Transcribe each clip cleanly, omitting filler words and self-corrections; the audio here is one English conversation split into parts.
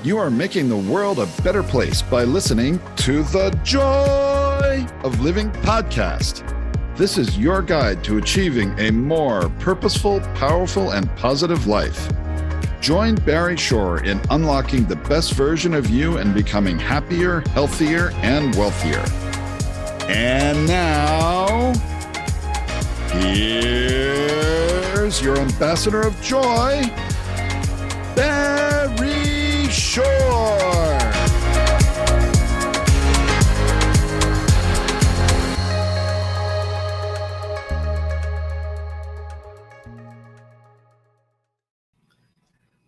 You are making the world a better place by listening to the Joy of Living podcast. This is your guide to achieving a more purposeful, powerful, and positive life. Join Barry Shore in unlocking the best version of you and becoming happier, healthier, and wealthier. And now, here's your ambassador of joy, Barry Shore.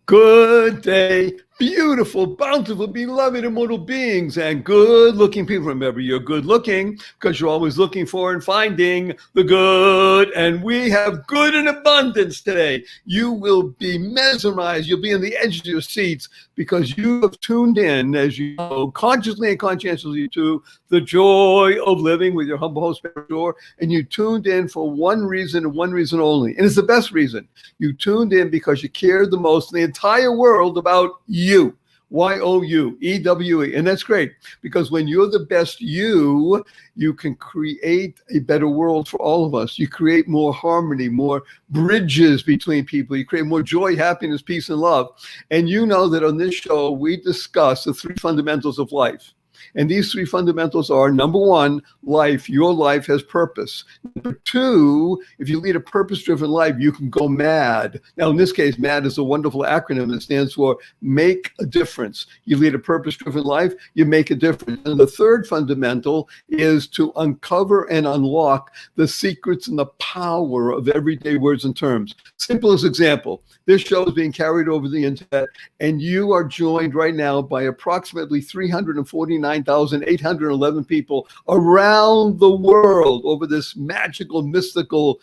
Good day, beautiful, bountiful, beloved, immortal beings, and good-looking people. Remember, you're good-looking because you're always looking for and finding the good, and we have good in abundance today. You will be mesmerized. You'll be on the edge of your seats because you have tuned in, as you know, consciously and conscientiously to the joy of living with your humble host, Barry Shore, and you tuned in for one reason and one reason only, and it's the best reason. You tuned in because you cared the most in the entire world about you. Y-O-U-E-W-E. And that's great because when you're the best you can create a better world for all of us. You create more harmony, more bridges between people. You create more joy, happiness, peace, and love. And you know that on this show, we discuss the three fundamentals of life. And these three fundamentals are, number one, life. Your life has purpose. Number two, if you lead a purpose-driven life, you can go mad. Now, in this case, MAD is a wonderful acronym that stands for make a difference. You lead a purpose-driven life, you make a difference. And the third fundamental is to uncover and unlock the secrets and the power of everyday words and terms. Simplest example, this show is being carried over the internet, and you are joined right now by approximately 349,811 people around the world over this magical, mystical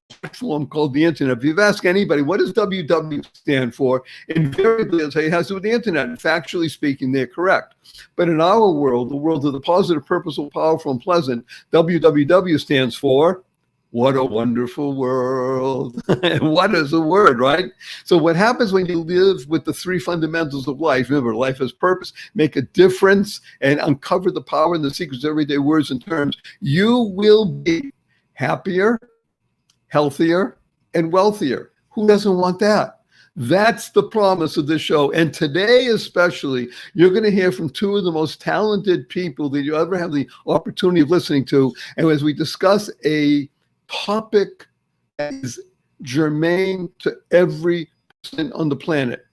platform called the internet. If you've asked anybody, what does WW stand for? Invariably, they'll say it has to do with the internet. And factually speaking, they're correct. But in our world, the world of the positive, purposeful, powerful, and pleasant, WWW stands for what a wonderful world. What is a word, right? So what happens when you live with the three fundamentals of life? Remember, life has purpose, make a difference, and uncover the power and the secrets of everyday words and terms. You will be happier, healthier, and wealthier. Who doesn't want that? That's the promise of this show. And today especially, you're going to hear from two of the most talented people that you ever have the opportunity of listening to. And as we discuss a topic that is germane to every person on the planet,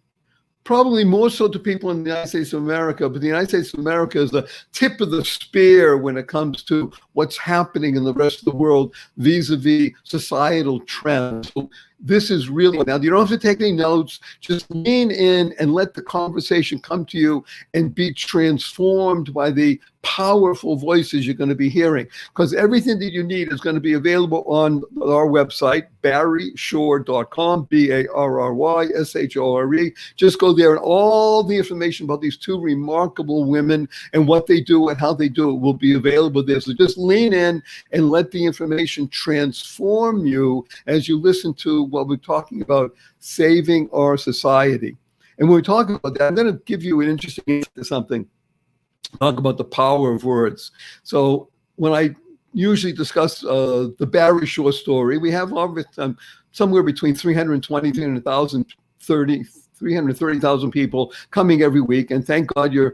probably more so to people in the United States of America, but the United States of America is the tip of the spear when it comes to what's happening in the rest of the world vis-a-vis societal trends. So this is really, now you don't have to take any notes, just lean in and let the conversation come to you and be transformed by the powerful voices you're going to be hearing, because everything that you need is going to be available on our website, barryshore.com, BARRYSHORE. Just go there, and all the information about these two remarkable women and what they do and how they do it will be available there. So just lean in and let the information transform you as you listen to what we're talking about, saving our society. And when we talk about that, I'm going to give you an interesting answer to something. Talk about the power of words. So when I usually discuss the Barry Shore story, we have somewhere between 330,000 people coming every week. And thank God you're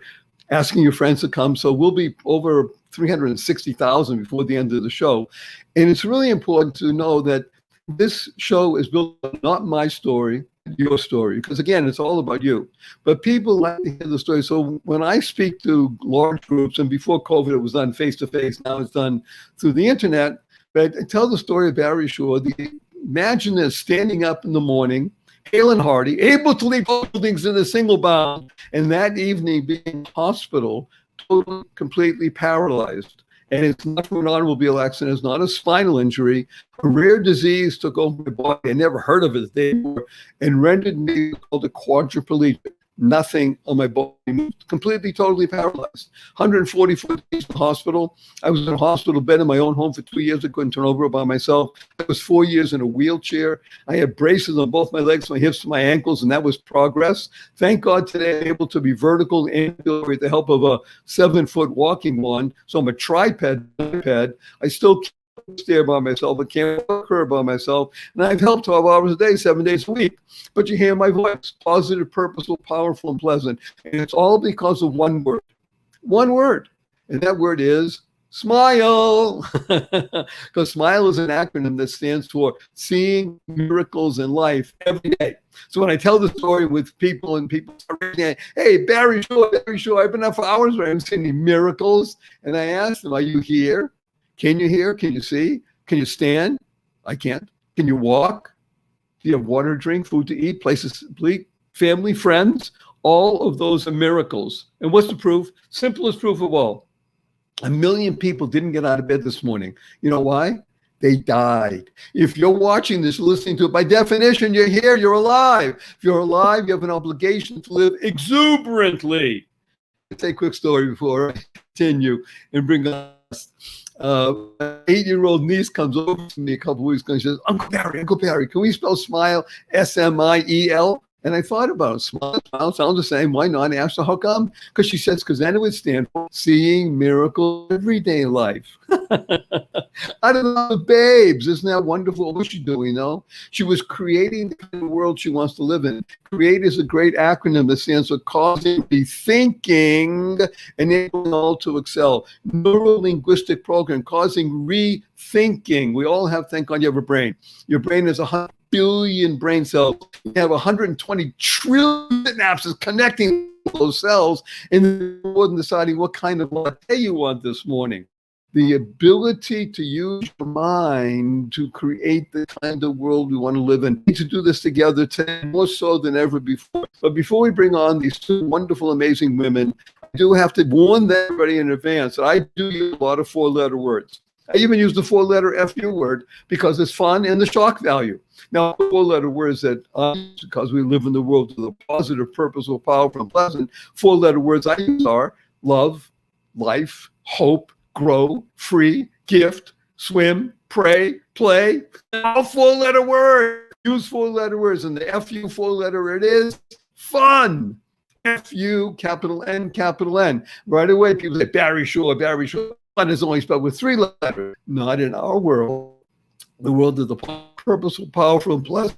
asking your friends to come. So we'll be over 360,000 before the end of the show. And it's really important to know that this show is built on not my story, your story, because again, it's all about you. But people like to hear the story. So when I speak to large groups, and before COVID, it was done face-to-face, now it's done through the internet, but I tell the story of Barry Shore. Imagine this, standing up in the morning, hale and hearty, able to leap buildings in a single bound, and that evening being in hospital, totally, completely paralyzed. And it's not from an automobile accident, it's not a spinal injury. A rare disease took over my body. I never heard of it the day before and rendered me called a quadriplegic. Nothing on my body moved. Completely, totally paralyzed. 144 days in the hospital. I was in a hospital bed in my own home for 2 years. I couldn't turn over by myself. I was 4 years in a wheelchair. I had braces on both my legs, my hips, my ankles, and that was progress. Thank God today I'm able to be vertical and with the help of a 7-foot walking one. So I'm a tripod. I still can't stare by myself. I can't walk her by myself. And I've helped 12 hours a day, 7 days a week. But you hear my voice, positive, purposeful, powerful, and pleasant. And it's all because of one word. One word. And that word is smile. Because SMILE is an acronym that stands for seeing miracles in life every day. So when I tell the story with people and people start raising, hey, Barry Shaw, I've been up for hours, but I haven't seen any miracles. And I ask them, are you here? Can you hear? Can you see? Can you stand? I can't. Can you walk? Do you have water to drink, food to eat, places to sleep, family, friends? All of those are miracles. And what's the proof? Simplest proof of all. 1 million people didn't get out of bed this morning. You know why? They died. If you're watching this, listening to it, by definition, you're here, you're alive. If you're alive, you have an obligation to live exuberantly. I'll say a quick story before I continue and bring us. 8-year-old niece comes over to me a couple of weeks ago and she says, Uncle Barry, can we spell smile SMIEL? And I thought about it. Smile sounds the same. Why not? I asked her, how come? Because she says, because then it would stand for seeing miracle everyday life. I don't know, babes. Isn't that wonderful? What's she doing, though? She was creating the kind of world she wants to live in. CREATE is a great acronym that stands for causing rethinking, enabling all to excel. Neuro-linguistic program, causing rethinking. We all have, thank God you have a brain. Your brain is 100 billion brain cells. You have 120 trillion synapses connecting those cells, and more than deciding what kind of latte you want this morning. The ability to use your mind to create the kind of world we want to live in. We need to do this together today, more so than ever before. But before we bring on these two wonderful, amazing women, I do have to warn everybody in advance that I do use a lot of 4-letter words. I even use the 4-letter FU word because it's fun and the shock value. Now, 4-letter words that, because we live in the world of the positive, purposeful, powerful, and pleasant, 4-letter words I use are love, life, hope, grow, free, gift, swim, pray, play. All 4-letter words. Use 4-letter words. And the FU 4-letter it is fun. FU, capital N, capital N. Right away, people say, Barry Shaw. Fun is only spelled with 3 letters. Not in our world. The world of the purposeful, powerful, and pleasant.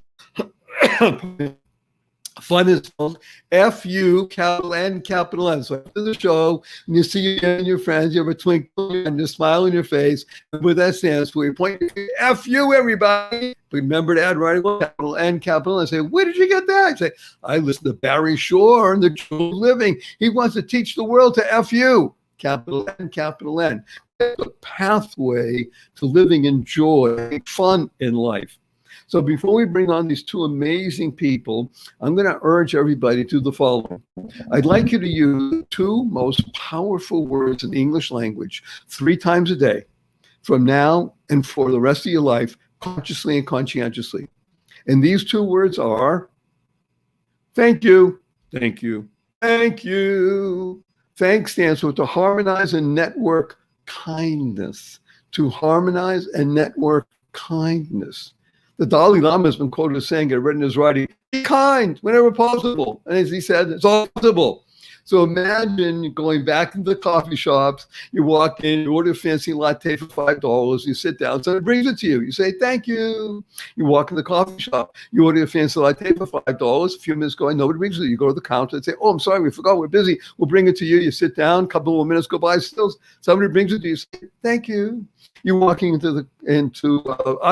Fun is spelled F-U, capital N, capital N. So after the show, and you see you and your friends, you have a twinkle and a smile on your face. And what that stands for, you point F-U, everybody. Remember to add right away, capital N, capital N. Say, where did you get that? I say, I listen to Barry Shaw and the Joy of Living. He wants to teach the world to F-U. Capital N, capital N. It's a pathway to living in joy, fun in life. So before we bring on these two amazing people, I'm going to urge everybody to do the following. I'd like you to use the 2 most powerful words in the English language 3 times a day from now and for the rest of your life, consciously and conscientiously. And these 2 words are thank you, thank you, thank you. Thanks stands for to harmonize and network kindness. To harmonize and network kindness. The Dalai Lama has been quoted as saying, I've written his writing, be kind whenever possible. And as he said, it's all possible. So imagine going back into the coffee shops, you walk in, you order a fancy latte for $5, you sit down, someone brings it to you. You say, thank you. You walk in the coffee shop, you order a fancy latte for $5, a few minutes go, nobody brings it. You go to the counter and say, oh, I'm sorry, we forgot, we're busy. We'll bring it to you. You sit down, a couple more minutes go by, still somebody brings it to you, say, thank you. You're walking out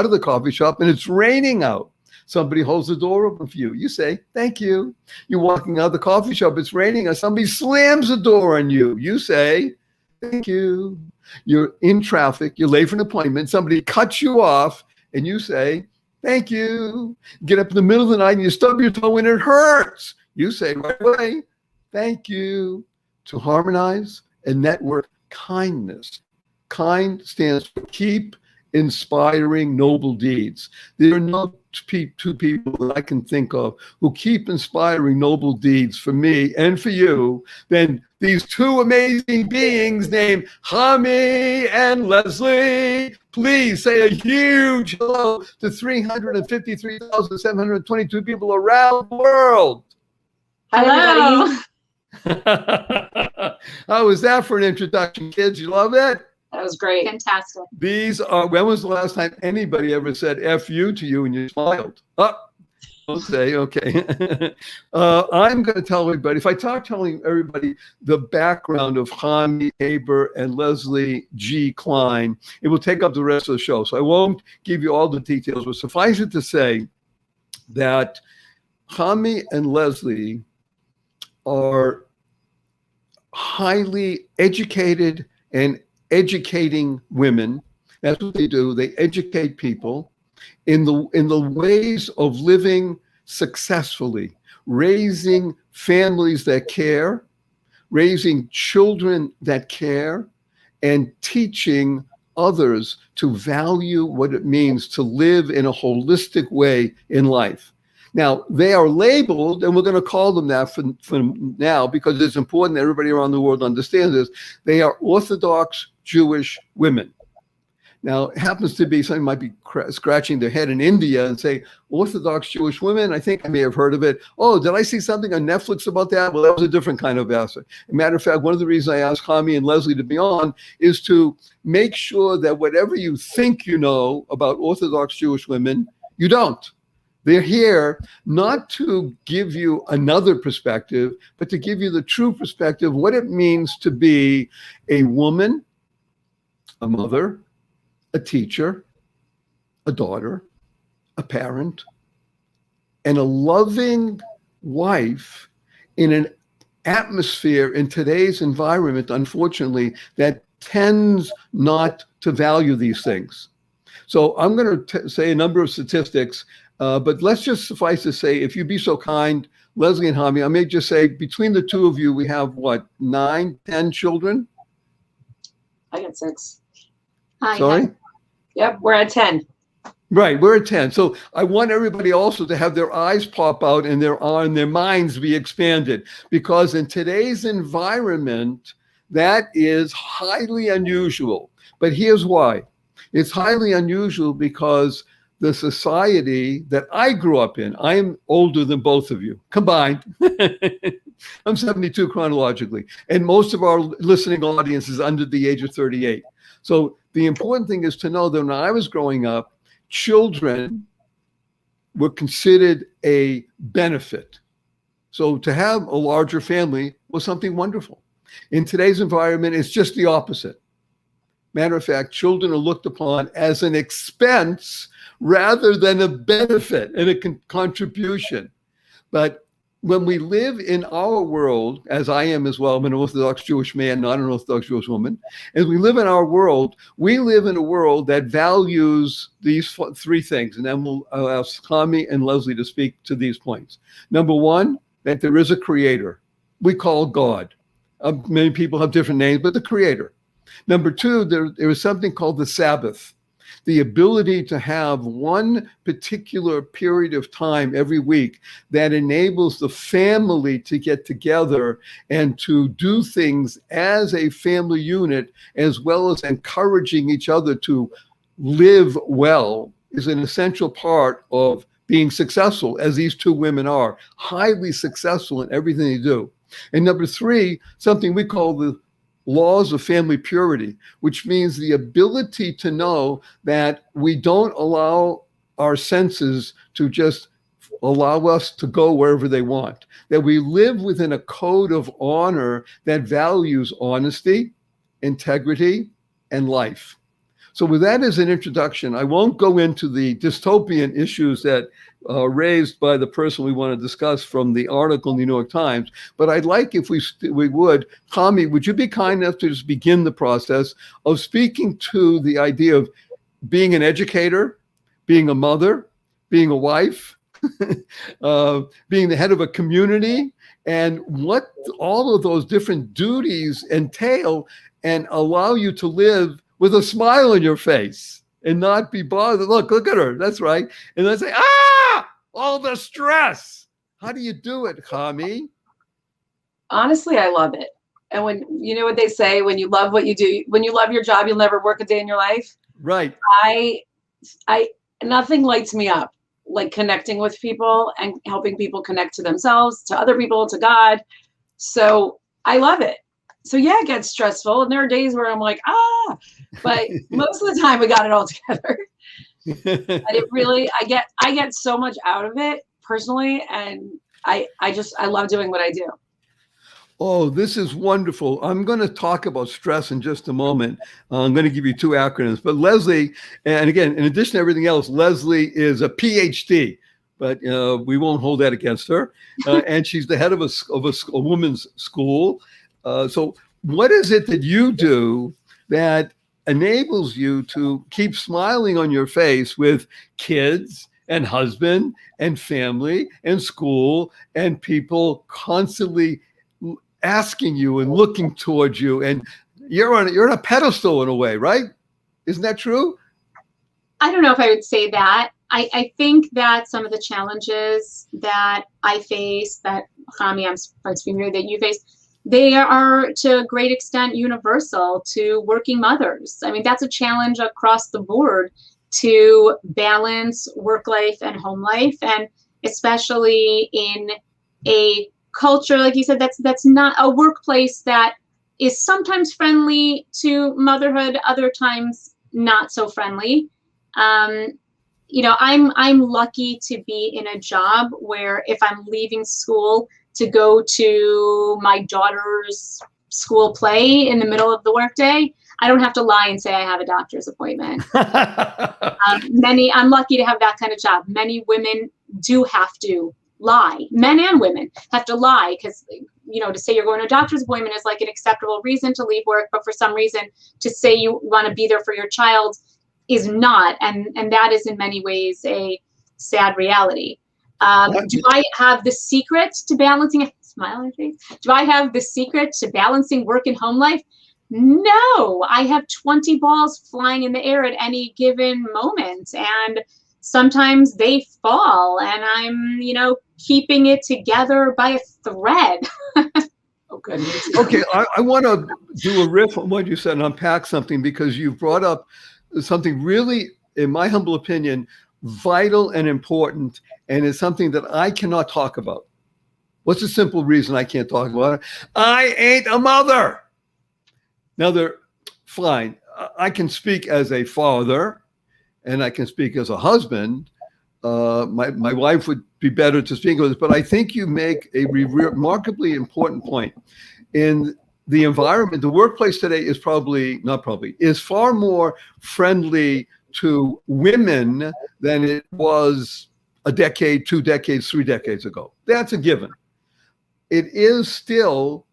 of the coffee shop and it's raining out. Somebody holds the door open for you. You say, thank you. You're walking out of the coffee shop. It's raining. Somebody slams the door on you. You say, thank you. You're in traffic. You're late for an appointment. Somebody cuts you off and you say, thank you. Get up in the middle of the night and you stub your toe and it hurts. You say right away, thank you. To harmonize and network kindness. Kind stands for keep inspiring noble deeds. There are no two people that I can think of who keep inspiring noble deeds for me and for you than these two amazing beings named Chamie and Leslie. Please say a huge hello to 353,722 people around the world. Hello. How was that for an introduction, kids? You love it? That was great. Fantastic. These are, when was the last time anybody ever said F you to you and you smiled? Oh, don't say, okay. I'm going to tell everybody, if I start telling everybody the background of Chamie Aber and Leslie G. Klein, it will take up the rest of the show. So I won't give you all the details, but suffice it to say that Chamie and Leslie are highly educated and educating women. That's what they do. They educate people in the ways of living successfully, raising families that care, raising children that care, and teaching others to value what it means to live in a holistic way in life. Now, they are labeled, and we're going to call them that for now because it's important that everybody around the world understands this. They are Orthodox Jewish women. Now, it happens to be, somebody might be scratching their head in India and say, Orthodox Jewish women, I think I may have heard of it. Oh, did I see something on Netflix about that? Well, that was a different kind of answer. As a matter of fact, one of the reasons I asked Chamie and Leslie to be on is to make sure that whatever you think you know about Orthodox Jewish women, you don't. They're here not to give you another perspective, but to give you the true perspective, what it means to be a woman, a mother, a teacher, a daughter, a parent, and a loving wife in an atmosphere in today's environment, unfortunately, that tends not to value these things. So I'm going to say a number of statistics. But let's just suffice to say, if you'd be so kind, Leslie and Chamie, I may just say between the two of you, we have what, 9, 10 children? I got 6. Sorry? Yep, we're at 10. Right, we're at 10. So I want everybody also to have their eyes pop out and their minds be expanded, because in today's environment, that is highly unusual. But here's why. It's highly unusual because the society that I grew up in, I am older than both of you combined. I'm 72 chronologically, and most of our listening audience is under the age of 38. So the important thing is to know that when I was growing up, children were considered a benefit. So to have a larger family was something wonderful. In today's environment, it's just the opposite. Matter of fact, children are looked upon as an expense rather than a benefit and a contribution. But when we live in our world, as I am as well, I'm an Orthodox Jewish man, not an Orthodox Jewish woman. As we live in our world, we live in a world that values these 3 things. And then I'll ask Chamie and Leslie to speak to these points. Number 1, that there is a creator. We call God. Many people have different names, but the creator. Number 2, there is something called the Sabbath. The ability to have one particular period of time every week that enables the family to get together and to do things as a family unit, as well as encouraging each other to live well, is an essential part of being successful, as these 2 women are, highly successful in everything they do. And number 3, something we call the laws of family purity, which means the ability to know that we don't allow our senses to just allow us to go wherever they want, that we live within a code of honor that values honesty, integrity, and life. So with that as an introduction, I won't go into the dystopian issues that are raised by the person we want to discuss from the article in the New York Times, but I'd like, if we would, Chamie, would you be kind enough to just begin the process of speaking to the idea of being an educator, being a mother, being a wife, being the head of a community, and what all of those different duties entail and allow you to live with a smile on your face and not be bothered. Look at her. That's right. And then say, all the stress. How do you do it, Chamie? Honestly, I love it. And when, you know what they say, when you love what you do, when you love your job, you'll never work a day in your life. Right. I nothing lights me up like connecting with people and helping people connect to themselves, to other people, to God. So I love it. So yeah, it gets stressful. And there are days where I'm like, but most of the time we got it all together. But it really, I get so much out of it personally. And I love doing what I do. Oh, this is wonderful. I'm going to talk about stress in just a moment. I'm going to give you two acronyms. But Leslie, and again, in addition to everything else, Leslie is a PhD, but we won't hold that against her. And she's the head of a women's school. So what is it that you do that enables you to keep smiling on your face with kids and husband and family and school and people constantly asking you and looking towards you, and you're on a pedestal in a way, right? Isn't that true? I don't know if I would say that. I think that some of the challenges that I face, that Chamie, I'm speaking here, that you face, they are to a great extent universal to working mothers. I mean, that's a challenge across the board to balance work life and home life, and especially in a culture, like you said, that's not a workplace that is sometimes friendly to motherhood, other times not so friendly. You know, I'm lucky to be in a job where if I'm leaving school to go to my daughter's school play in the middle of the workday, I don't have to lie and say I have a doctor's appointment. I'm lucky to have that kind of job. Many women do have to lie. Men and women have to lie because, you know, to say you're going to a doctor's appointment is like an acceptable reason to leave work, but for some reason to say you want to be there for your child is not, and that is in many ways a sad reality. Do I have the secret to balancing? Smile on your face. Do I have the secret to balancing work and home life? No, I have 20 balls flying in the air at any given moment, and sometimes they fall, and I'm, you know, keeping it together by a thread. Okay. Okay, I want to do a riff on what you said and unpack something, because you brought up something really, in my humble opinion, vital and important, and it's something that I cannot talk about. What's the simple reason I can't talk about it? I ain't a mother. Now, fine, I can speak as a father, and I can speak as a husband. My wife would be better to speak with this, but I think you make a remarkably important point. In the environment, the workplace today is is far more friendly to women than it was a decade, 2 decades, 3 decades ago. That's a given. It is still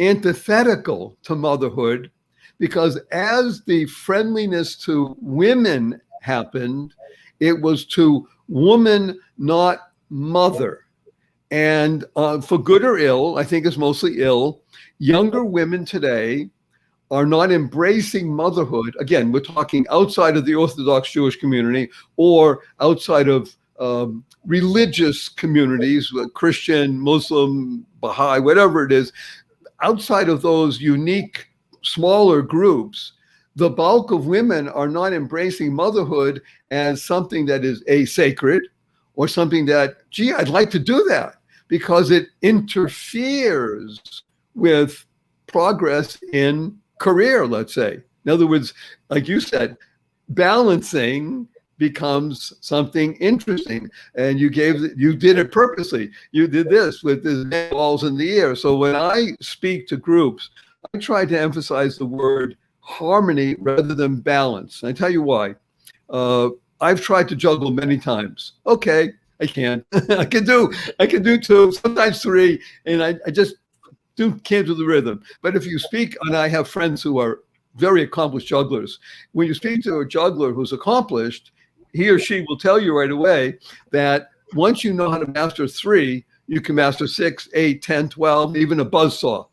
antithetical to motherhood, because as the friendliness to women happened, it was to woman, not mother. And for good or ill, I think it's mostly ill, younger women today are not embracing motherhood. Again, we're talking outside of the Orthodox Jewish community or outside of religious communities, Christian, Muslim, Baha'i, whatever it is. Outside of those unique, smaller groups, the bulk of women are not embracing motherhood as something that is sacred, or something that, gee, I'd like to do that, because it interferes with progress in career, let's say. In other words, like you said, balancing becomes something interesting, and you did it purposely. You did this with the balls in the air. So when I speak to groups, I try to emphasize the word harmony rather than balance. And I tell you why. I've tried to juggle many times. Okay, I can. I can do 2, sometimes 3, and I just can't do the rhythm. But if you speak, and I have friends who are very accomplished jugglers, when you speak to a juggler who's accomplished, he or she will tell you right away that once you know how to master 3, you can master 6, 8, 10, 12, even a buzzsaw.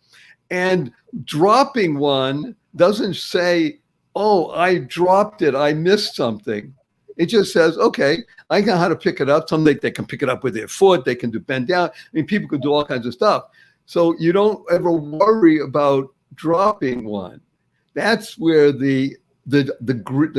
And dropping one doesn't say, oh, I dropped it, I missed something. It just says, okay, I know how to pick it up. Some they can pick it up with their foot. They can do bend down. I mean, people can do all kinds of stuff. So you don't ever worry about dropping one. That's where the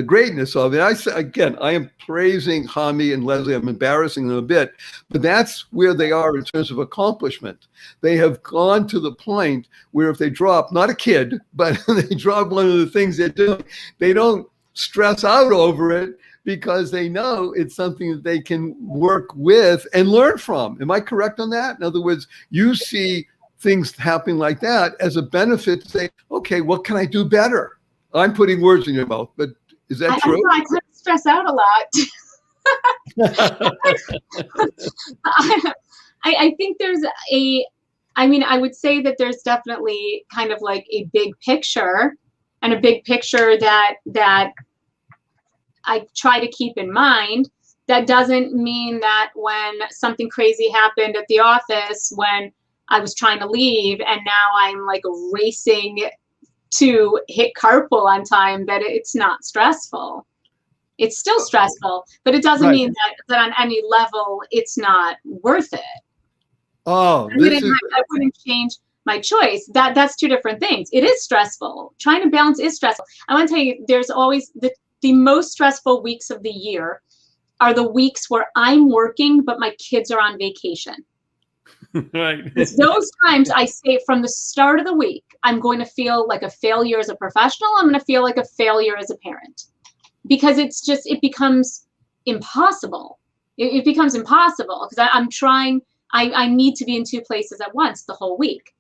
greatness of it. I say again, I am praising Chamie and Leslie. I'm embarrassing them a bit, but that's where they are in terms of accomplishment. They have gone to the point where if they drop, not a kid, but they drop one of the things they're doing, they don't stress out over it because they know it's something that they can work with and learn from. Am I correct on that? In other words, you see things happening like that as a benefit to say, okay, what can I do better? I'm putting words in your mouth, but is that true? I kind of stress out a lot. I think there's I would say that there's definitely kind of like a big picture, and a big picture that I try to keep in mind. That doesn't mean that when something crazy happened at the office when I was trying to leave and now I'm like racing to hit carpool on time, that it's not stressful. It's still stressful, but it doesn't mean that on any level it's not worth it. Oh, I wouldn't change my choice. That's two different things. It is stressful. Trying to balance is stressful. I want to tell you, there's always the most stressful weeks of the year are the weeks where I'm working, but my kids are on vacation. Right. It's those times I say from the start of the week, I'm going to feel like a failure as a professional. I'm going to feel like a failure as a parent, because it becomes impossible. It becomes impossible because I'm trying, I need to be in two places at once the whole week.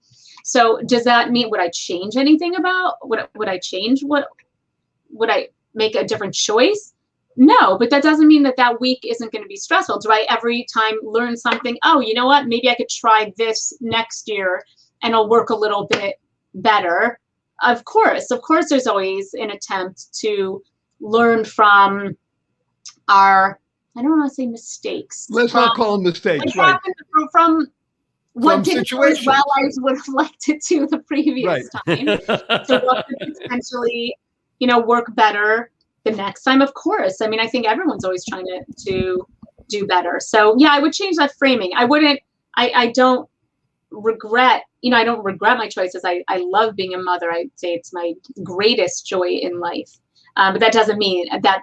So does that mean, would I change anything would I change would I make a different choice? No, but that doesn't mean that week isn't going to be stressful. Do I every time learn something? Oh, you know what? Maybe I could try this next year and it'll work a little bit better. Of course, there's always an attempt to learn from our, I don't want to say mistakes. Let's not call them mistakes. What right. happened from what didn't go as well I would have liked it to the previous time. So what could potentially, work better the next time? Of course. I mean, I think everyone's always trying to do better. So yeah, I would change that framing. I don't regret, I don't regret my choices. I love being a mother. I'd say it's my greatest joy in life. But that doesn't mean that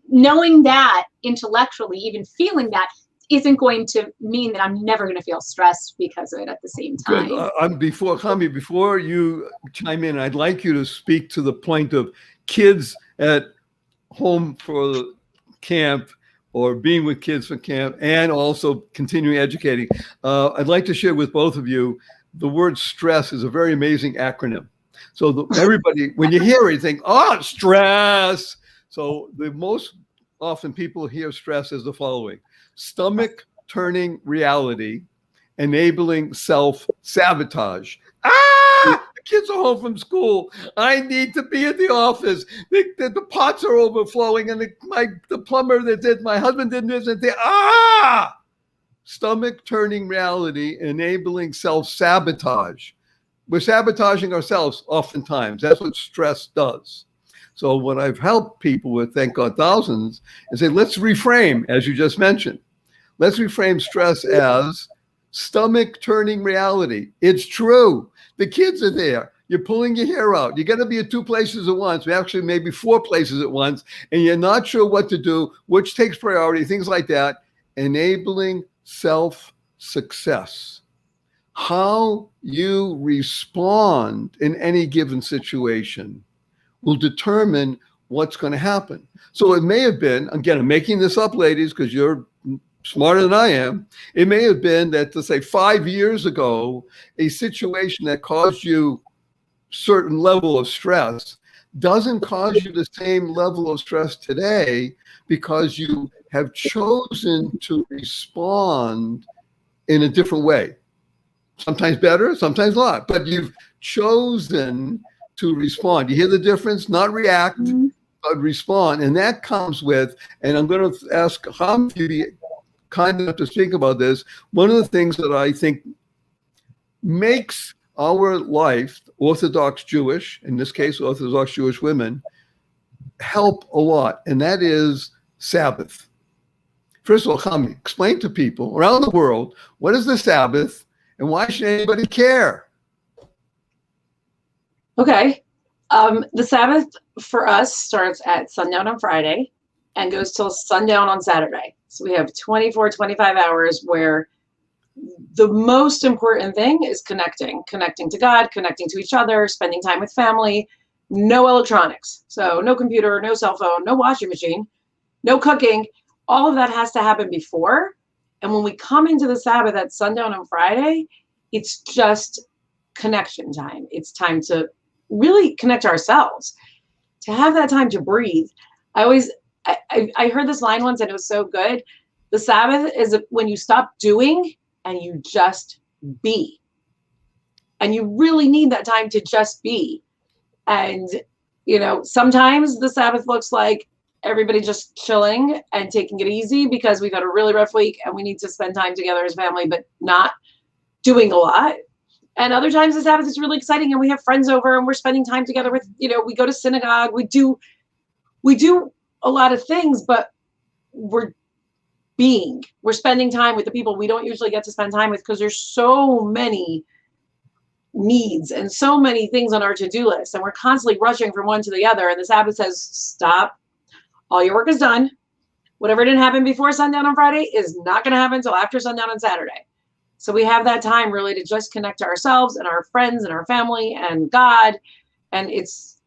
knowing that intellectually, even feeling that, isn't going to mean that I'm never going to feel stressed because of it at the same time. Good. Before you chime in, I'd like you to speak to the point of kids at home for camp or being with kids for camp and also continuing educating. I'd like to share with both of you, the word stress is a very amazing acronym. So everybody, when you hear it, you think, oh, stress. So the most often people hear stress as the following: stomach turning reality, enabling self-sabotage. The kids are home from school. I need to be at the office. The pots are overflowing, and the plumber that did, my husband did this and that. Stomach turning reality, enabling self-sabotage. We're sabotaging ourselves oftentimes. That's what stress does. So what I've helped people with, thank God, thousands, is say, let's reframe, as you just mentioned. Let's reframe stress as stomach turning reality. It's true. The kids are there. You're pulling your hair out. You're going to be at two places at once, actually maybe four places at once, and you're not sure what to do, which takes priority, things like that. Enabling self-success. How you respond in any given situation will determine what's going to happen. So it may have been, again, I'm making this up, ladies, because you're smarter than I am. It may have been that, let's say 5 years ago, a situation that caused you certain level of stress doesn't cause you the same level of stress today because you have chosen to respond in a different way. Sometimes better, sometimes not, but you've chosen to respond. You hear the difference? Not react, but respond. And that comes with, and I'm going to ask Ham to be kind enough to speak about this. One of the things that I think makes our life, Orthodox Jewish, in this case, Orthodox Jewish women, help a lot, and that is Sabbath. First of all, Chamie, explain to people around the world, what is the Sabbath and why should anybody care? Okay. The Sabbath for us starts at sundown on Friday and goes till sundown on Saturday. So we have 24, 25 hours where the most important thing is connecting to God, connecting to each other, spending time with family, no electronics. So no computer, no cell phone, no washing machine, no cooking. All of that has to happen before. And when we come into the Sabbath at sundown on Friday, it's just connection time. It's time to really connect ourselves, to have that time to breathe. I heard this line once and it was so good. The Sabbath is when you stop doing and you just be. And you really need that time to just be. And, sometimes the Sabbath looks like everybody just chilling and taking it easy because we've had a really rough week and we need to spend time together as family, but not doing a lot. And other times the Sabbath is really exciting and we have friends over and we're spending time together with, we go to synagogue, we do a lot of things, but we're spending time with the people we don't usually get to spend time with because there's so many needs and so many things on our to-do list and we're constantly rushing from one to the other. And the Sabbath says, stop. All your work is done. Whatever didn't happen before sundown on Friday is not going to happen until after sundown on Saturday. So we have that time really to just connect to ourselves and our friends and our family and God. And it's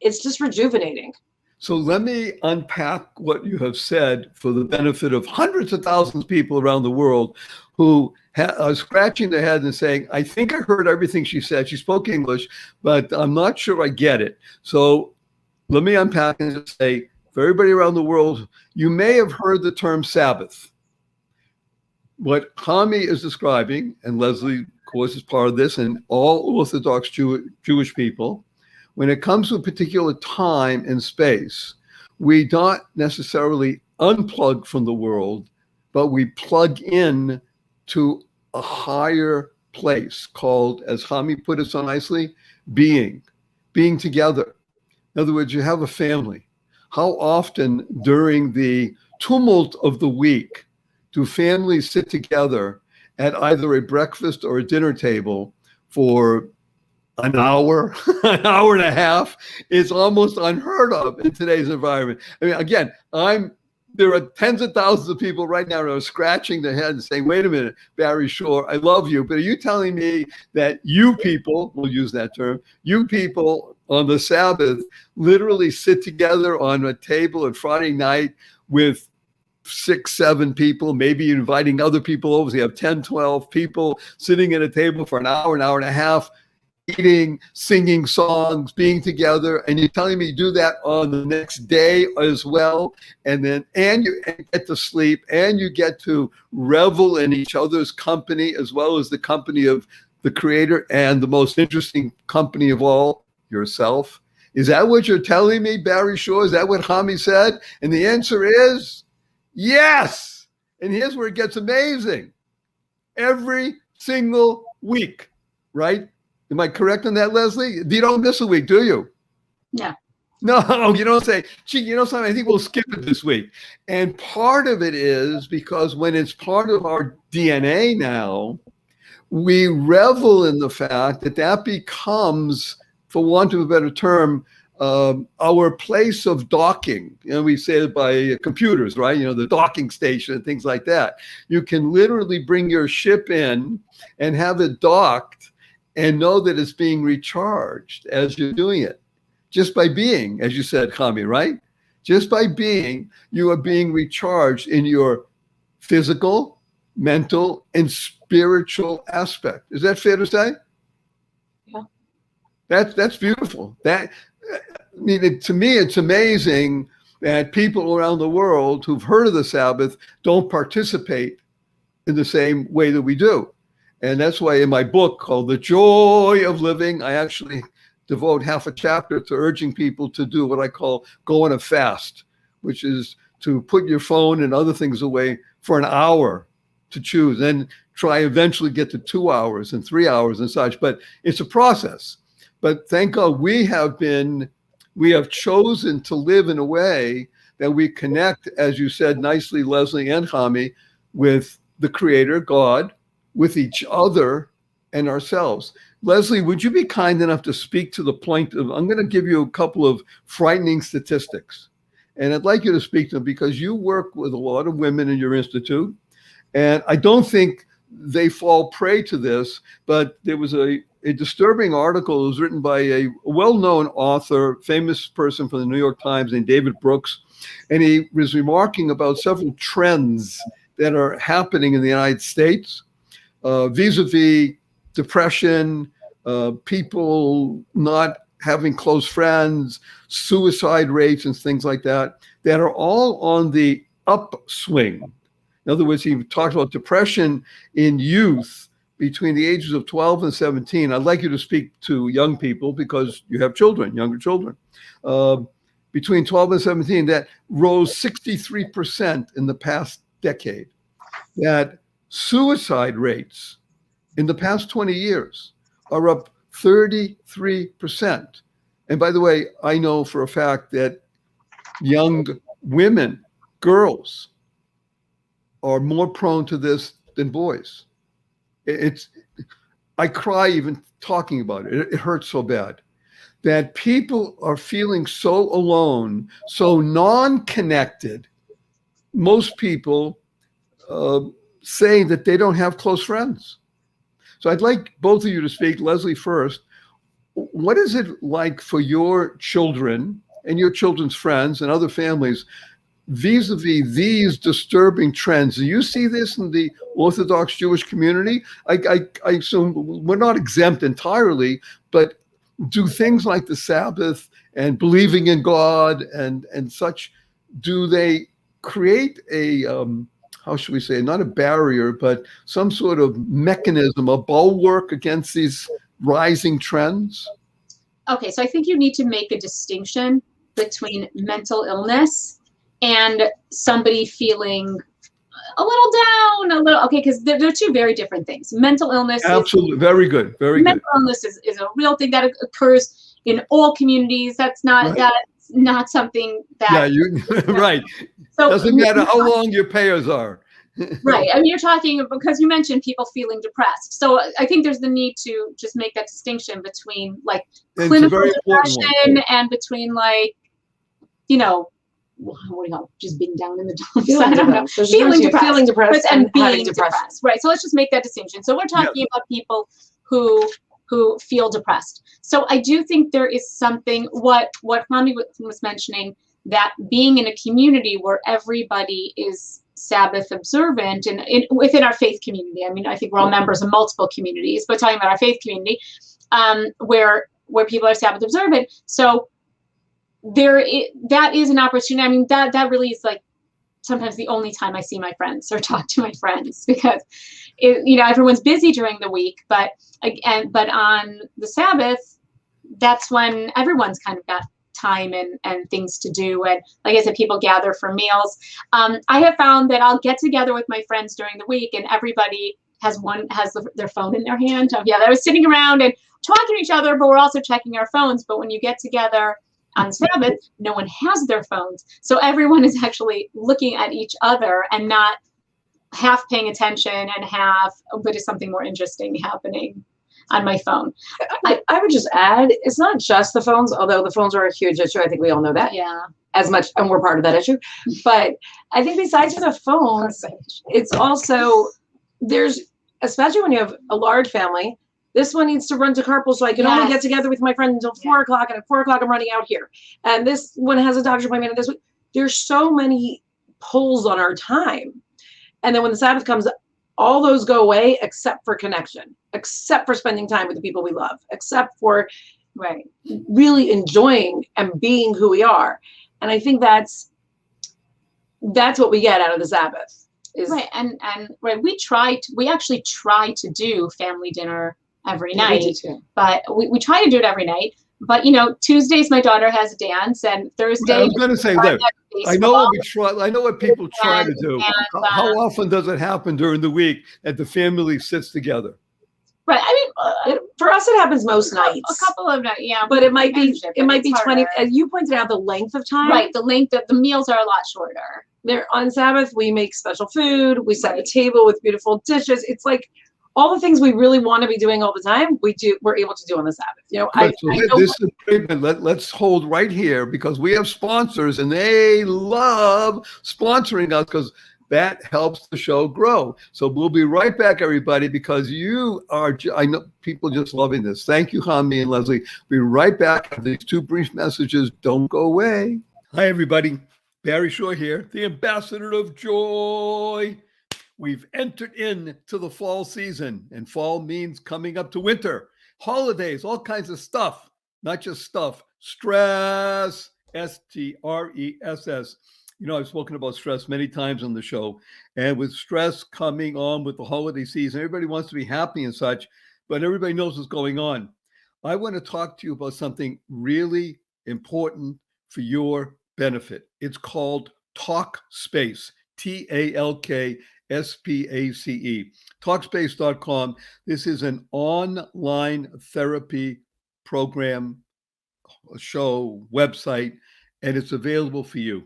just rejuvenating. So let me unpack what you have said for the benefit of hundreds of thousands of people around the world who are scratching their head and saying, I think I heard everything she said. She spoke English, but I'm not sure I get it. So let me unpack and just say, for everybody around the world, you may have heard the term Sabbath. What Chamie is describing, and Leslie, of course, is part of this, and all Orthodox Jewish people, when it comes to a particular time and space, we don't necessarily unplug from the world, but we plug in to a higher place called, as Chamie put it so nicely, being together. In other words, you have a family. How often during the tumult of the week do families sit together at either a breakfast or a dinner table for an hour, an hour and a half? Is almost unheard of in today's environment. I mean, again, there are tens of thousands of people right now who are scratching their head and saying, wait a minute, Barry Shore, I love you, but are you telling me that you people, we'll use that term, you people on the Sabbath literally sit together on a table on Friday night with 6, 7 people, maybe inviting other people over? So you have 10, 12 people sitting at a table for an hour and a half, eating, singing songs, being together, and you're telling me you do that on the next day as well, and you get to sleep, and you get to revel in each other's company as well as the company of the Creator and the most interesting company of all, yourself. Is that what you're telling me, Barry Shore? Is that what Chamie said? And the answer is yes. And here's where it gets amazing. Every single week, right? Am I correct on that, Leslie? You don't miss a week, do you? No, you don't say, gee, something, I think we'll skip it this week. And part of it is because when it's part of our DNA now, we revel in the fact that becomes, for want of a better term, our place of docking. We say it by computers, right? The docking station and things like that. You can literally bring your ship in and have it docked and know that it's being recharged as you're doing it. Just by being, as you said, Chamie, right? Just by being, you are being recharged in your physical, mental, and spiritual aspect. Is that fair to say? Yeah. That's beautiful. To me, it's amazing that people around the world who've heard of the Sabbath don't participate in the same way that we do. And that's why in my book called The Joy of Living, I actually devote half a chapter to urging people to do what I call go on a fast, which is to put your phone and other things away for an hour to choose. And try eventually get to 2 hours and 3 hours and such, but it's a process. But thank God we have chosen to live in a way that we connect, as you said nicely, Leslie and Chamie, with the Creator, God, with each other and ourselves. Leslie, would you be kind enough to speak to the point of, I'm going to give you a couple of frightening statistics. And I'd like you to speak to them because you work with a lot of women in your institute. And I don't think they fall prey to this, but there was a disturbing article. It was written by a well-known author, famous person from the New York Times named David Brooks. And he was remarking about several trends that are happening in the United States vis-a-vis depression, people not having close friends, suicide rates and things like that, that are all on the upswing. In other words, he talked about depression in youth between the ages of 12 and 17. I'd like you to speak to young people because you have children, younger children. Between 12 and 17, that rose 63% in the past decade. That suicide rates in the past 20 years are up 33%. And by the way, I know for a fact that young women, girls, are more prone to this than boys. I cry even talking about it. It hurts so bad that people are feeling so alone, so non-connected. Most people saying that they don't have close friends. So I'd like both of you to speak. Leslie first. What is it like for your children and your children's friends and other families vis-a-vis these disturbing trends? Do you see this in the Orthodox Jewish community? I assume we're not exempt entirely, but do things like the Sabbath and believing in God and such, do they create a, how should we say, not a barrier, but some sort of mechanism, a bulwark against these rising trends? Okay, so I think you need to make a distinction between mental illness and somebody feeling a little down, okay, because they're two very different things. Mental illness Absolutely, very good, very good. Mental illness is a real thing that occurs in all communities. That's not something that. Yeah, you right. So doesn't matter how long your payers are. Right. I mean, you're talking because you mentioned people feeling depressed. So I think there's the need to just make that distinction between like clinical depression and between like, you know, what do you call it? Just being down in the dumps. I don't know. Feeling depressed and being depressed. Right. So let's just make that distinction. So we're talking about people who feel depressed. So I do think there is something what Chamie was mentioning, that being in a community where everybody is Sabbath observant and within our faith community. I mean, I think we're all members of multiple communities, but talking about our faith community, where people are Sabbath observant. So that is an opportunity. I mean, that really is like sometimes the only time I see my friends or talk to my friends, because everyone's busy during the week, but on the Sabbath, that's when everyone's kind of got time and things to do. And like I said, people gather for meals. I have found that I'll get together with my friends during the week and everybody has their phone in their hand. I was sitting around and talking to each other, but we're also checking our phones. But when you get together on Sabbath, no one has their phones. So everyone is actually looking at each other and not half paying attention and half, but is something more interesting happening on my phone. I would just add, it's not just the phones, although the phones are a huge issue. I think we all know that. Yeah. As much, and we're part of that issue. But I think besides the phones, it's also, especially when you have a large family, this one needs to run to carpool, so I can only get together with my friend until 4 o'clock, and at 4 o'clock I'm running out here. And this one has a doctor's appointment, and this one, there's so many pulls on our time. And then when the Sabbath comes, all those go away except for connection, except for spending time with the people we love, except for really enjoying and being who we are. And I think that's what we get out of the Sabbath. And we actually try to do family dinner every night, but we try to do it every night. But Tuesdays my daughter has dance, and Thursday I was going to say that. I know what we try. I know what people try to do. How often does it happen during the week that the family sits together? Right. I mean, For us, it happens most nights. A couple of nights, yeah. But it might be 20. Harder. As you pointed out, the length of time. Right. The length of the meals are a lot shorter. There on Sabbath, we make special food. We set a table with beautiful dishes. It's like all the things we really want to be doing all the time. We're able to do on the Sabbath. This is great. Let's hold right here because we have sponsors and they love sponsoring us because that helps the show grow. So we'll be right back, everybody, because you are, I know people just loving this. Thank you, Chamie and Leslie. Be right back after these two brief messages. Don't go away. Hi, everybody. Barry Shaw here, the ambassador of joy. We've entered into the fall season, and fall means coming up to winter, holidays, all kinds of stuff, not just stuff, stress, S-T-R-E-S-S. I've spoken about stress many times on the show, and with stress coming on with the holiday season, everybody wants to be happy and such, but everybody knows what's going on. I want to talk to you about something really important for your benefit. It's called Talkspace, Talkspace, Talkspace.com. This is an online therapy program, a show, website, and it's available for you.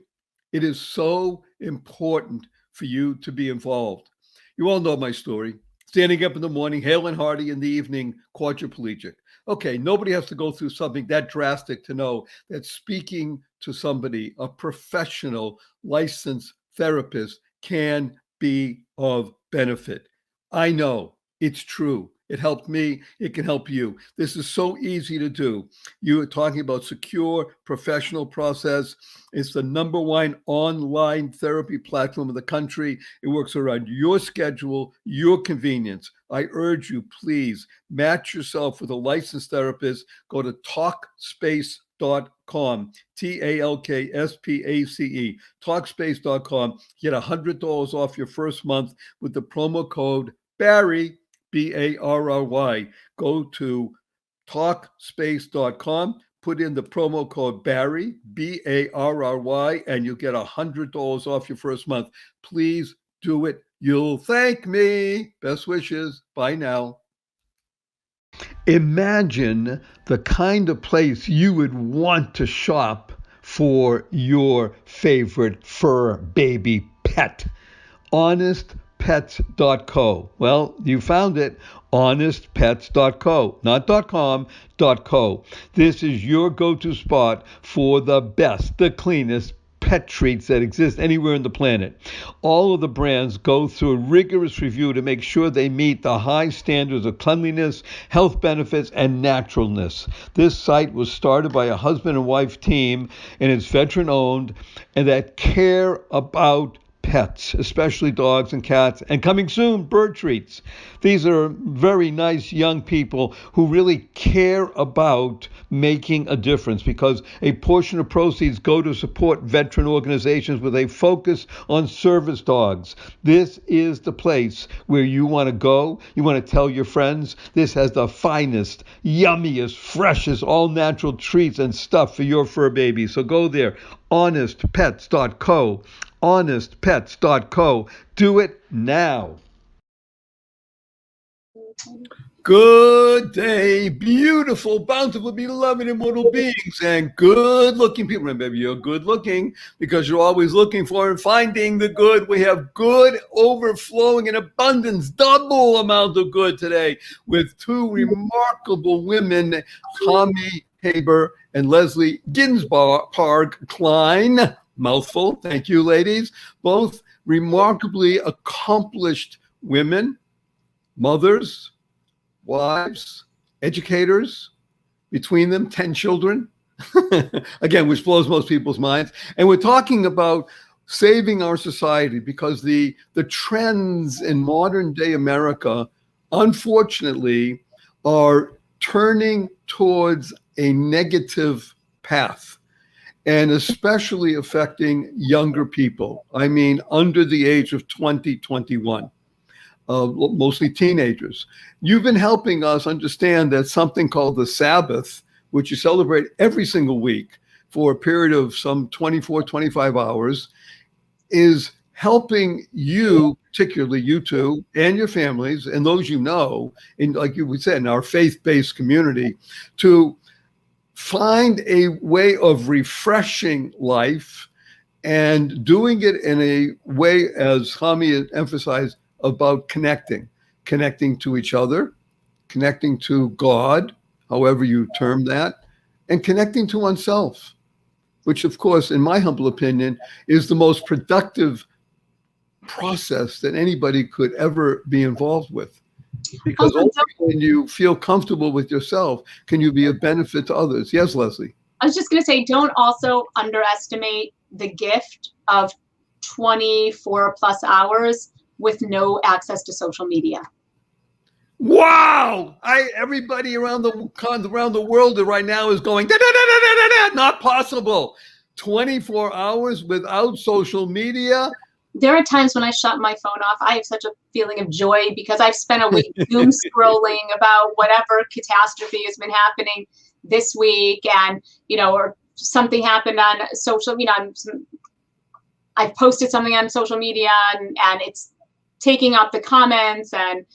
It is so important for you to be involved. You all know my story. Standing up in the morning, hale and hearty, in the evening, quadriplegic. Okay, nobody has to go through something that drastic to know that speaking to somebody, a professional licensed therapist, can be of benefit. I know it's true. It helped me. It can help you. This is so easy to do. You are talking about secure professional process. It's the #1 online therapy platform in the country. It works around your schedule, your convenience. I urge you, please match yourself with a licensed therapist. Go to Talkspace.com, Talkspace, Talkspace.com. Get $100 off your first month with the promo code Barry, Barry. Go to Talkspace.com, put in the promo code Barry, Barry, and you get $100 off your first month. Please do it. You'll thank me. Best wishes. Bye now. Imagine the kind of place you would want to shop for your favorite fur baby pet. HonestPets.co. Well, you found it. HonestPets.co. Not .com, .co. This is your go-to spot for the best, the cleanest pet treats that exist anywhere on the planet. All of the brands go through a rigorous review to make sure they meet the high standards of cleanliness, health benefits, and naturalness. This site was started by a husband and wife team, and it's veteran-owned, and that care about pets, especially dogs and cats, and coming soon, bird treats. These are very nice young people who really care about making a difference because a portion of proceeds go to support veteran organizations with a focus on service dogs. This is the place where you want to go. You want to tell your friends this has the finest, yummiest, freshest, all-natural treats and stuff for your fur baby. So go there, honestpets.co. honestpets.co. Do it now. Good day, beautiful, bountiful, beloved, immortal beings, and good-looking people. Remember, you're good-looking because you're always looking for and finding the good. We have good overflowing in abundance, double amount of good today with two remarkable women, Chamie Haber and Leslie Ginsburg Klein. Mouthful. Thank you, ladies. Both remarkably accomplished women, mothers, wives, educators, between them 10 children, again, which blows most people's minds. And we're talking about saving our society because the trends in modern day America, unfortunately, are turning towards a negative path, and especially affecting younger people. I mean, under the age of 20, 21. Mostly teenagers. You've been helping us understand that something called the Sabbath, which you celebrate every single week for a period of some 24, 25 hours, is helping you, particularly you two and your families and those you know, in, like you would say, in our faith-based community, to find a way of refreshing life and doing it in a way, as Chamie emphasized, about connecting to each other, connecting to God, however you term that, and connecting to oneself, which, of course, in my humble opinion, is the most productive process that anybody could ever be involved with. Because only when you feel comfortable with yourself can you be of benefit to others. Yes, Leslie. I was just going to say, don't also underestimate the gift of 24 plus hours with no access to social media. Wow! Everybody around the world right now is going, not possible. 24 hours without social media. There are times when I shut my phone off. I have such a feeling of joy because I've spent a week doom scrolling about whatever catastrophe has been happening this week, and or something happened on social. I've posted something on social media, and it's taking up the comments, and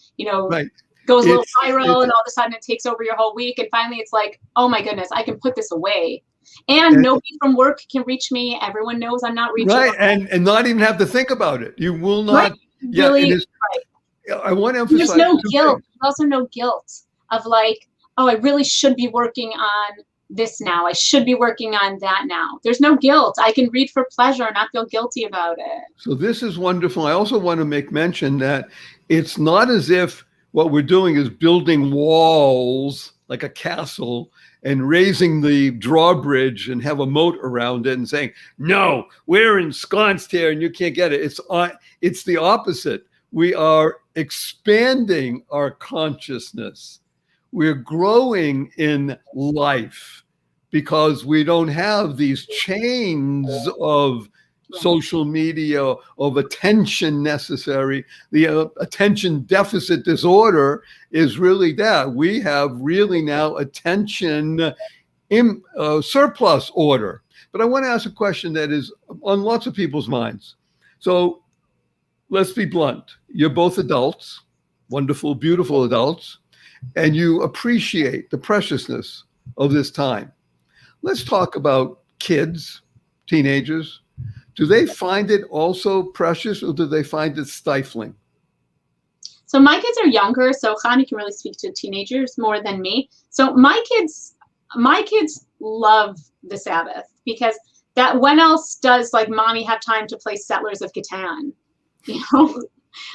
right. Goes a little viral, and all of a sudden it takes over your whole week, and finally it's like, oh my goodness, I can put this away. And nobody from work can reach me. Everyone knows I'm not reachable. Right, and not even have to think about it. You will not. Right. Yeah, really, right. I want to emphasize. There's no guilt. There's also no guilt of like, oh, I really should be working on this now. I should be working on that now. There's no guilt. I can read for pleasure and not feel guilty about it. So this is wonderful. I also want to make mention that it's not as if what we're doing is building walls like a castle and raising the drawbridge and have a moat around it and saying, no, we're ensconced here and you can't get it. It's the opposite. We are expanding our consciousness. We're growing in life because we don't have these chains of social media, of attention necessary. The attention deficit disorder is really that. We have really now attention in surplus order. But I want to ask a question that is on lots of people's minds. So let's be blunt. You're both adults, wonderful, beautiful adults, and you appreciate the preciousness of this time. Let's talk about kids, teenagers. Do they find it also precious, or do they find it stifling? So my kids are younger, so Chamie can really speak to teenagers more than me. So my kids love the Sabbath, because that, when else does like mommy have time to play Settlers of Catan?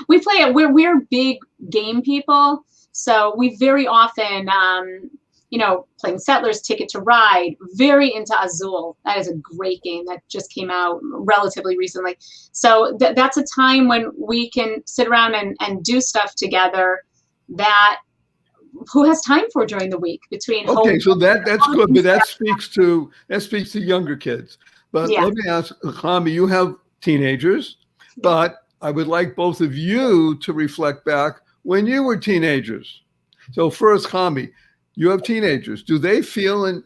We play it. We're big game people, so we very often playing Settlers, Ticket to Ride, very into Azul. That is a great game that just came out relatively recently. So that's a time when we can sit around and do stuff together that who has time for during the week between. Okay, so that's good, but that speaks to younger kids. But yeah. Let me ask, Chamie, you have teenagers, but I would like both of you to reflect back when you were teenagers. So first, Chamie, you have teenagers. Do they feel, and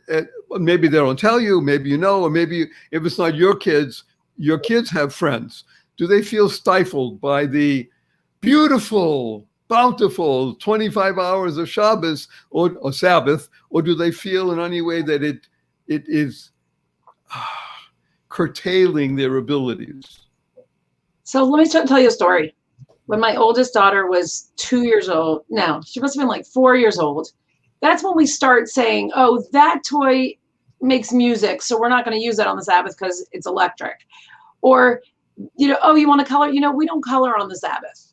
maybe they don't tell you, maybe or maybe if it's not your kids have friends. Do they feel stifled by the beautiful, bountiful 25 hours of Shabbos or Sabbath, or do they feel in any way that it is curtailing their abilities? So let me tell you a story. When my oldest daughter was 2 years old, no, she must have been like 4 years old. That's when we start saying, oh, that toy makes music, so we're not going to use that on the Sabbath because it's electric. Or, oh, you want to color? We don't color on the Sabbath.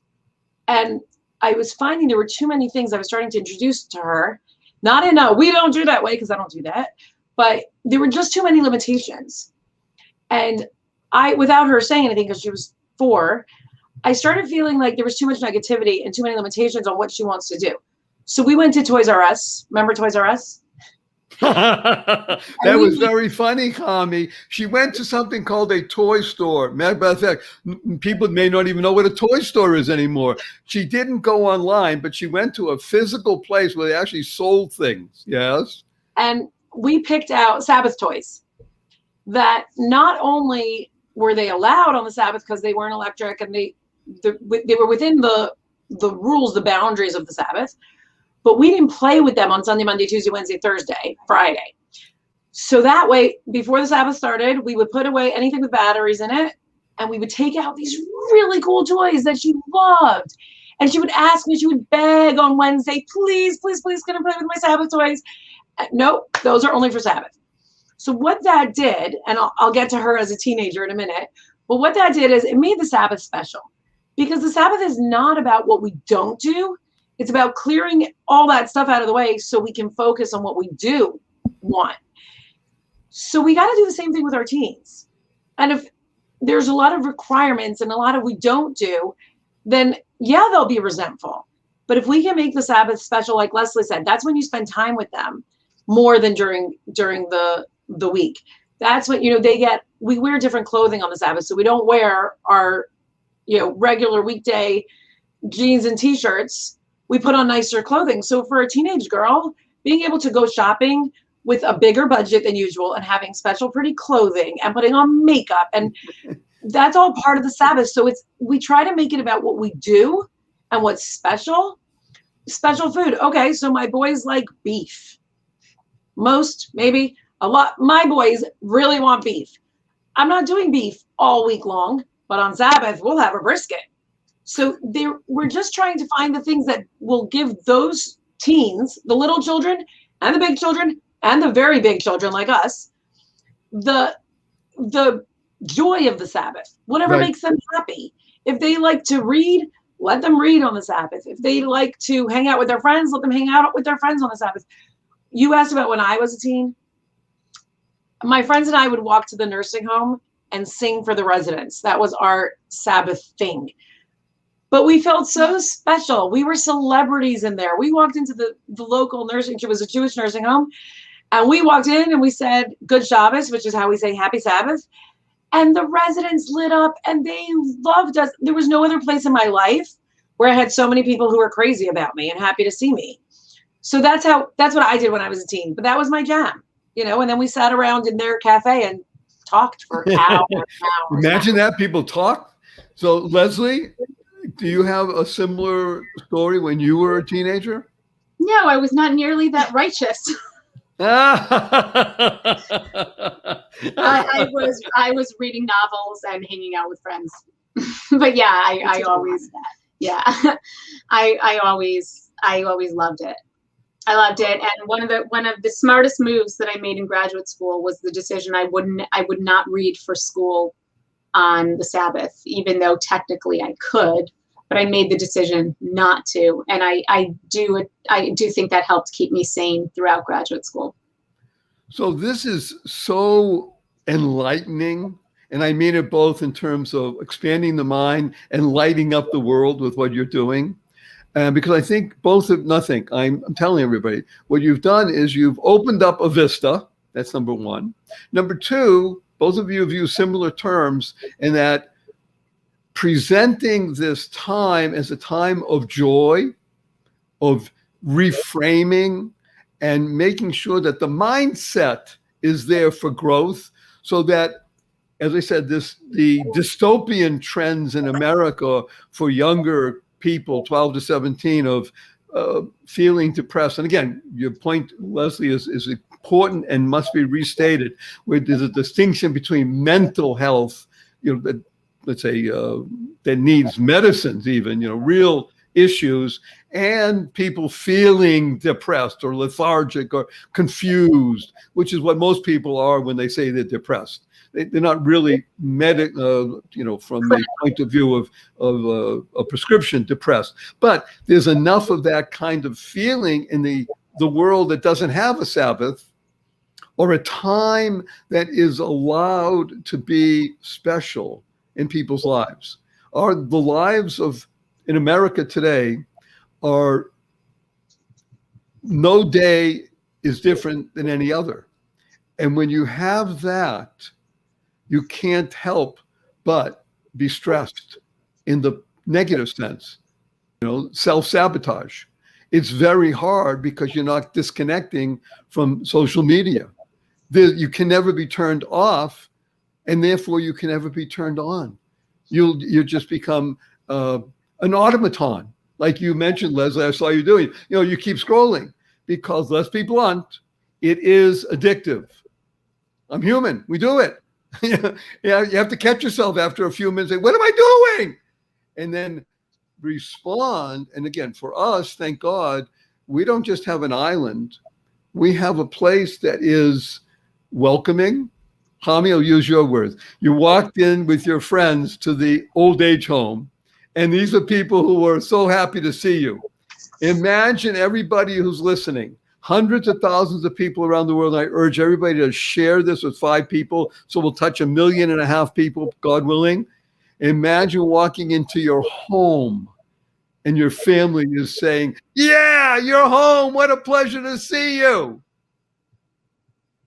And I was finding there were too many things I was starting to introduce to her. Not in a, we don't do that way, because I don't do that. But there were just too many limitations. And I, without her saying anything, because she was 4, I started feeling like there was too much negativity and too many limitations on what she wants to do. So we went to Toys R Us. Remember Toys R Us? That was very funny, Chamie. She went to something called a toy store. Matter of fact, people may not even know what a toy store is anymore. She didn't go online, but she went to a physical place where they actually sold things. Yes. And we picked out Sabbath toys that not only were they allowed on the Sabbath because they weren't electric and they were within the rules, the boundaries of the Sabbath, but we didn't play with them on Sunday, Monday, Tuesday, Wednesday, Thursday, Friday. So that way, before the Sabbath started, we would put away anything with batteries in it, and we would take out these really cool toys that she loved. And she would ask me, she would beg on Wednesday, please, please, please, can I play with my Sabbath toys? Nope, those are only for Sabbath. So what that did, and I'll get to her as a teenager in a minute, but what that did is it made the Sabbath special. Because the Sabbath is not about what we don't do. It's about clearing all that stuff out of the way so we can focus on what we do want. So we got to do the same thing with our teens. And if there's a lot of requirements and a lot of we don't do, then yeah, they'll be resentful. But if we can make the Sabbath special, like Leslie said, that's when you spend time with them more than during the week. That's what, we wear different clothing on the Sabbath. So we don't wear our, regular weekday jeans and t-shirts. We put on nicer clothing. So for a teenage girl, being able to go shopping with a bigger budget than usual and having special pretty clothing and putting on makeup, and that's all part of the Sabbath. So we try to make it about what we do and what's special. Special food. Okay, so my boys like beef. Most, maybe a lot. My boys really want beef. I'm not doing beef all week long, but on Sabbath, we'll have a brisket. So we're just trying to find the things that will give those teens, the little children and the big children and the very big children like us, the joy of the Sabbath, whatever makes them happy. If they like to read, let them read on the Sabbath. If they like to hang out with their friends, let them hang out with their friends on the Sabbath. You asked about when I was a teen. My friends and I would walk to the nursing home and sing for the residents. That was our Sabbath thing. But we felt so special. We were celebrities in there. We walked into the local nursing, it was a Jewish nursing home, and we walked in and we said, Good Shabbos, which is how we say Happy Sabbath. And the residents lit up and they loved us. There was no other place in my life where I had so many people who were crazy about me and happy to see me. So that's what I did when I was a teen. But that was my jam, and then we sat around in their cafe and talked for hours and hours. Imagine that, people talk. So Leslie, do you have a similar story when you were a teenager? No, I was not nearly that righteous. I was reading novels and hanging out with friends. But yeah, I always loved it. I loved it. And one of the smartest moves that I made in graduate school was the decision I would not read for school on the Sabbath, even though technically I could, but I made the decision not to. And I do think that helped keep me sane throughout graduate school. So this is so enlightening. And I mean it both in terms of expanding the mind and lighting up the world with what you're doing. Because I think I'm telling everybody, what you've done is you've opened up a vista. That's number one. Number two, both of you have used similar terms in that presenting this time as a time of joy, of reframing, and making sure that the mindset is there for growth so that, as I said, the dystopian trends in America for younger people, 12 to 17, of feeling depressed. And again, your point, Leslie, is important and must be restated, where there's a distinction between mental health, that, let's say, that needs medicines even, real issues, and people feeling depressed or lethargic or confused, which is what most people are when they say they're depressed. They're not really from the point of view of a prescription depressed. But there's enough of that kind of feeling in the world that doesn't have a Sabbath or a time that is allowed to be special in people's lives. The lives in America today are, no day is different than any other. And when you have that, you can't help but be stressed in the negative sense, self-sabotage. It's very hard because you're not disconnecting from social media. You can never be turned off, and therefore you can never be turned on. You just become an automaton, like you mentioned, Leslie. I saw you doing. You keep scrolling because, let's be blunt, it is addictive. I'm human. We do it. You have to catch yourself after a few minutes. Say, what am I doing? And then respond. And again, for us, thank God, we don't just have an island. We have a place that is welcoming. Chamie, I'll use your words. You walked in with your friends to the old age home, and these are people who are so happy to see you. Imagine everybody who's listening, hundreds of thousands of people around the world. I urge everybody to share this with 5 people, so we'll touch 1.5 million people, God willing. Imagine walking into your home and your family is saying, yeah, you're home. What a pleasure to see you.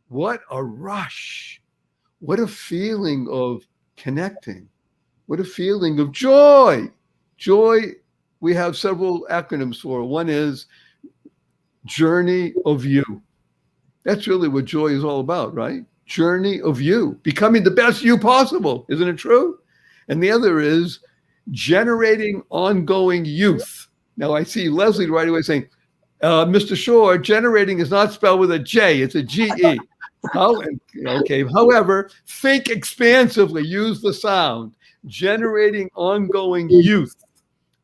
What a rush. What a feeling of connecting. What a feeling of joy. Joy, we have several acronyms for. One is journey of you. That's really what joy is all about, right? Journey of you, becoming the best you possible. Isn't it true? And the other is generating ongoing youth. Now I see Leslie right away saying, Mr. Shore, generating is not spelled with a J, it's a G-E. Okay. However, think expansively, use the sound. Generating ongoing youth.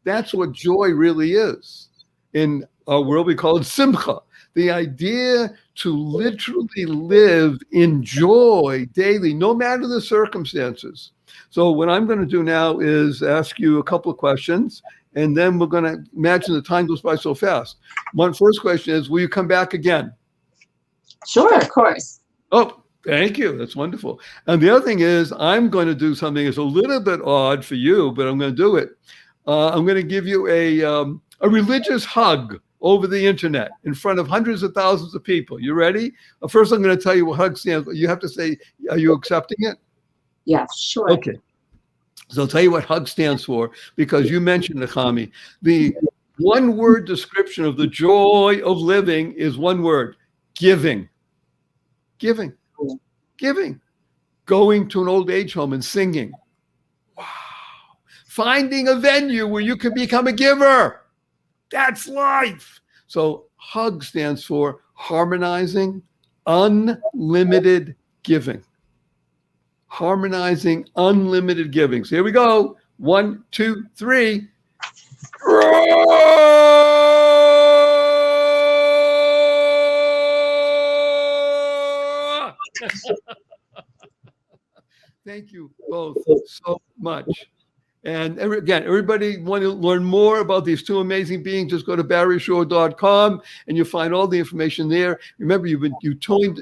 That's what joy really is. In our world, we call it simcha. The idea to literally live in joy daily, no matter the circumstances. So what I'm going to do now is ask you a couple of questions, and then we're going to imagine the time goes by so fast. One first question is, will you come back again? Sure, of course. Oh, thank you. That's wonderful. And the other thing is, I'm going to do something that's a little bit odd for you, but I'm going to do it. I'm going to give you a religious hug over the internet in front of hundreds of thousands of people. You ready? First, I'm going to tell you what hug stands for. You have to say, are you accepting it? Yes, sure. Okay. So I'll tell you what hug stands for, because you mentioned it, Chamie. The one-word description of the joy of living is one word: giving. Giving. Giving. Going to an old age home and singing. Wow. Finding a venue where you can become a giver. That's life. So hug stands for harmonizing unlimited giving. Harmonizing unlimited giving. So here we go. 1, 2, 3. Thank you both so much. And again, everybody want to learn more about these two amazing beings, just go to barryshore.com and you'll find all the information there. Remember, you tuned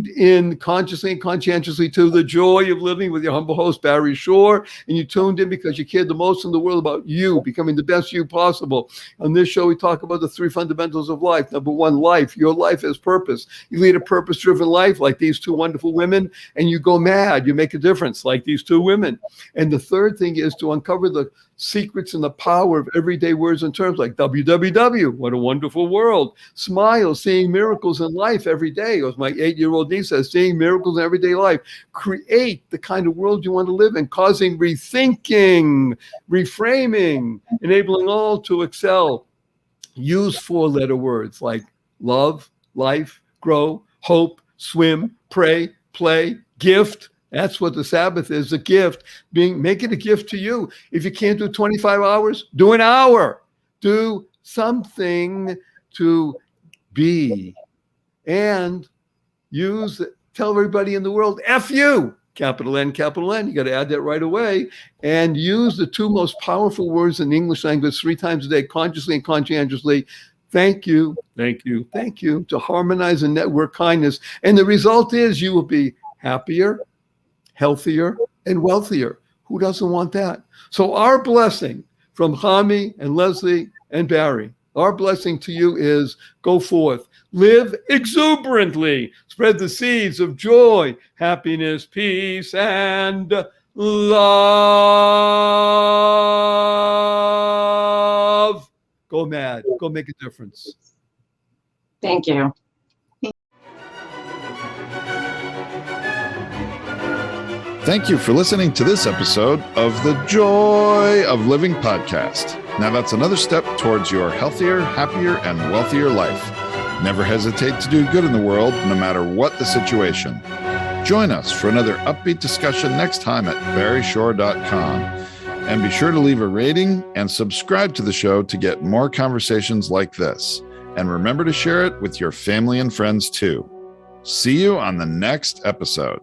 in consciously and conscientiously to the joy of living with your humble host, Barry Shore. And you tuned in because you cared the most in the world about you, becoming the best you possible. On this show, we talk about the 3 fundamentals of life. Number 1, life. Your life has purpose. You lead a purpose-driven life like these 2 wonderful women, and you go mad. You make a difference like these 2 women. And the third thing is to uncover the secrets and the power of everyday words and terms like WWW, what a wonderful world. Smile, seeing miracles in life every day. As my 8-year-old niece says, seeing miracles in everyday life. Create the kind of world you want to live in, causing rethinking, reframing, enabling all to excel. Use 4-letter words like love, life, grow, hope, swim, pray, play, gift. That's what the Sabbath is, a gift. Make it a gift to you. If you can't do 25 hours, do an hour. Do something to be. And tell everybody in the world, F you, capital N, capital N. You got to add that right away. And use the 2 most powerful words in the English language 3 times a day, consciously and conscientiously. Thank you, thank you, thank you, to harmonize and network kindness. And the result is you will be happier, healthier, and wealthier. Who doesn't want that? So our blessing from Chamie and Leslie and Barry, our blessing to you is go forth, live exuberantly, spread the seeds of joy, happiness, peace, and love. Go mad. Go make a difference. Thank you. Thank you for listening to this episode of the Joy of Living podcast. Now that's another step towards your healthier, happier, and wealthier life. Never hesitate to do good in the world, no matter what the situation. Join us for another upbeat discussion next time at barryshore.com. And be sure to leave a rating and subscribe to the show to get more conversations like this. And remember to share it with your family and friends too. See you on the next episode.